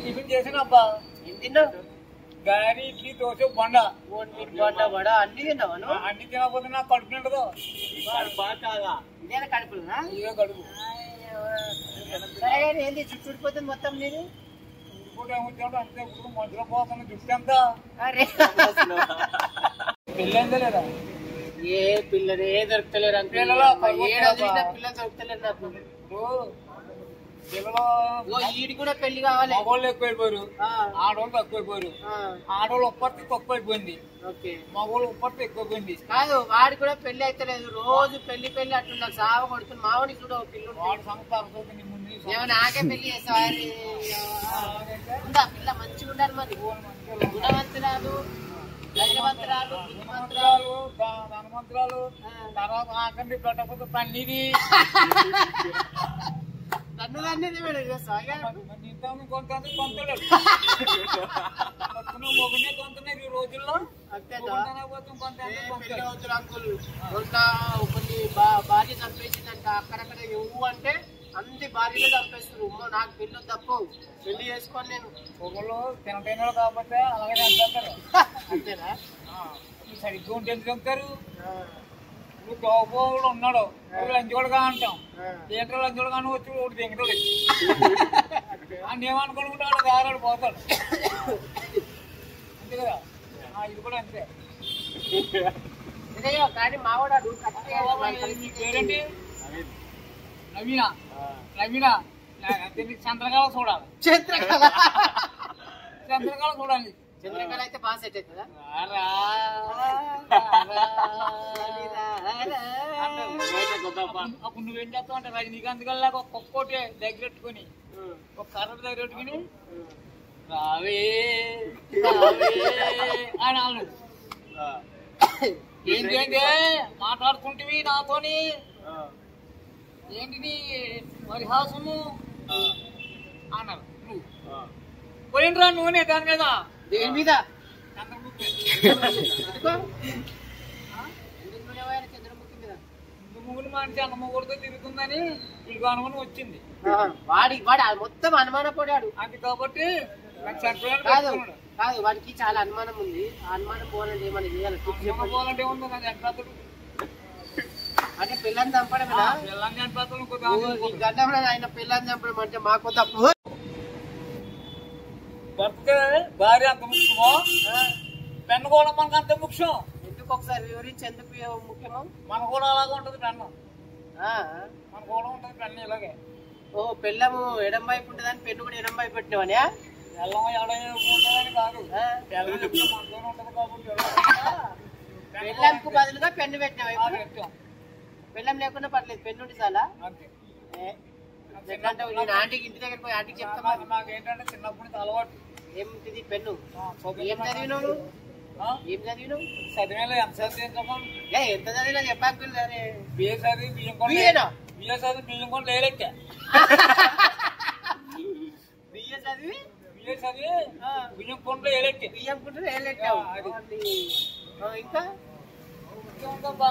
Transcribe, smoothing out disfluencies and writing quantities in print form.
Tiffin చేసానబ్బా. ఏం తిన్నావు? గారి, ఇడ్లీ, దోశ, బొండ. బొండ అన్ని తిన్నావా? అన్ని తినకపోతే నాకు కడుపు నిండదు. ఇదేనా కడుపులునా? ఇదే కడుపు. సరే కానీ ఏంది చుట్టుపోతుంది మొత్తం నేను ఇప్పుడు ఏమొచ్చాడు అంతే. ఇప్పుడు మధ్యలో పోతున్న జుట్టు ఎంత పెళ్ళైందా లేదా? ఏ పిల్లలు ఏ దొరుకుతలేరు అంటే పిల్లలు దొరుకుతలేరు నాకు. పిల్లలు ఈడి కూడా పెళ్లి కావాలి. మగోళ్ళు ఎక్కువైపోయారు, ఆడవాళ్ళు తక్కువైపోయారు. ఆడవాళ్ళు ఉప్పత్తి తక్కువైపోయింది, మగోళ్ళు ఉప్పత్తి ఎక్కువైపోయింది. కాదు వాడి కూడా పెళ్లి అయితే లేదు. రోజు పెళ్లి పెళ్లి అట్లా సావ కొడుతుంది. మావని కూడా పిల్లలు వాడు సంస్థ నాకే పెళ్లి చేస్తావా? పిల్ల మంచిగా ఉండాలి మరి. గుణవంతురాలు, ధైర్యవంతురాలు, ధనవంతురాలు, ధనవంతురాలు. తర్వాత ఆకండి పెట్టకపోతే పన్నీది తన్నుదన్నది మేడం కొంత కొంతలేడు మొగునే కొంటున్నారు ఈ రోజుల్లో. కొన్ని భార్య చంపేసిందంట అక్కడక్కడ ఎవ్వు అంటే అన్ని భార్యలు చంపేస్తారు. నాకు పెళ్ళి తప్పు, పెళ్లి చేసుకొని నేను పొగలు తినటైన కాబట్టి అలాగే చంపేస్తారు. అంతేనా? సరిగ్గా ఉంటే ఎందుకు చంపుతారు? నువ్వు గోపోడు ఉన్నాడు, లంచోడుగా అంటాం. ఏంటో లంచోడుగా వచ్చి ఒకటి దిగటోడు అని ఏమనుకుంటాడు, దారాడు పోతాడు. అంతే కదా, ఇది కూడా అంతే. కానీ మావాడు పేరేంటి? నవీనా. నవీనా చంద్రకళ చూడాలి. చంద్రకళ చూడాలి. చంద్రకళ అయితే బాగా సెట్ అవుతుందా? అప్పుడు నువ్వేం చేస్తావు అంటే రజనీకాంత్ గల్లాగా ఒక్కొక్కటి దగ్గర పెట్టుకుని ఒక కర్ర దగ్గర పెట్టుకుని రావే అని అన్నాడు. ఏంటి మాట్లాడుకుంటేవి నాతోని, ఏంటిది పరిహాసము అన్నారు. నువ్వు పోయినరా నువ్వునే దాని మీద. దేని మీద? చంద్రముఖి మీద. ముగ్గురు మనిషి అన్నమ్మగుడితో తిరుగుతుందని వీళ్ళకి అనుమానం వచ్చింది. వాడి మొత్తం అనుమానపడాడు. అది కాబట్టి కాదు కాదు వాడికి చాలా అనుమానం ఉంది. ఆ అనుమానం పోవాలంటే ఏమన్నా చేయాలి? పోవాలంటే ఉంది కదా ఎంపేతడు అంటే పిల్లని చంపడమేనా? పిల్లని చంపేతడు గడ్డ ఆయన పిల్లని చంపడం అంటే మాకు తప్పు. భర్తకే భార్య అంత ముఖ్యమో పెన్ను కూడా మనకు అంత ముఖ్యం. ఎందుకు ఒకసారి వివరించి ఎందుకు ముఖ్యమో? మన కూడా అలాగే ఉంటది పెన్ను. మన కూడా ఉంటది పెన్ను ఇలాగే. ఓ పెళ్ళము ఎడం వైపు ఉంటుందని పెన్ను కూడా ఎడం వైపు పెట్టినవని? ఎల్లం ఎడవైపు ఉంటుందని కాదు, మనతోనే ఉంటది కాబట్టి పెళ్ళంకు బదులుగా పెన్ను పెట్టినవా? పెళ్ళం లేకుండా పర్లేదు, పెన్నుండి చాలా. అంతే. నేను ఆంటీకి ఇంటి దగ్గర పోయి ఆంటీకి చెప్తాను. నాకేంటంటే చిన్నప్పటి నుంచి అలవాటు. ఏమిటిది పెన్ను? ఏం చదివినావు? ఏం చదివినావు? చదివేలా ఎంత చదివించమా? ఎంత చదివినా చెప్పాలి. బిఏ చదివి బియ్యం కూడా లేలెక్క. బియ్యం చదివి బియ్యం కొండలో ఏలెక్క. బియ్యం కుంటే ఏలెక్కావు. ఇంకా ఉందబ్బా.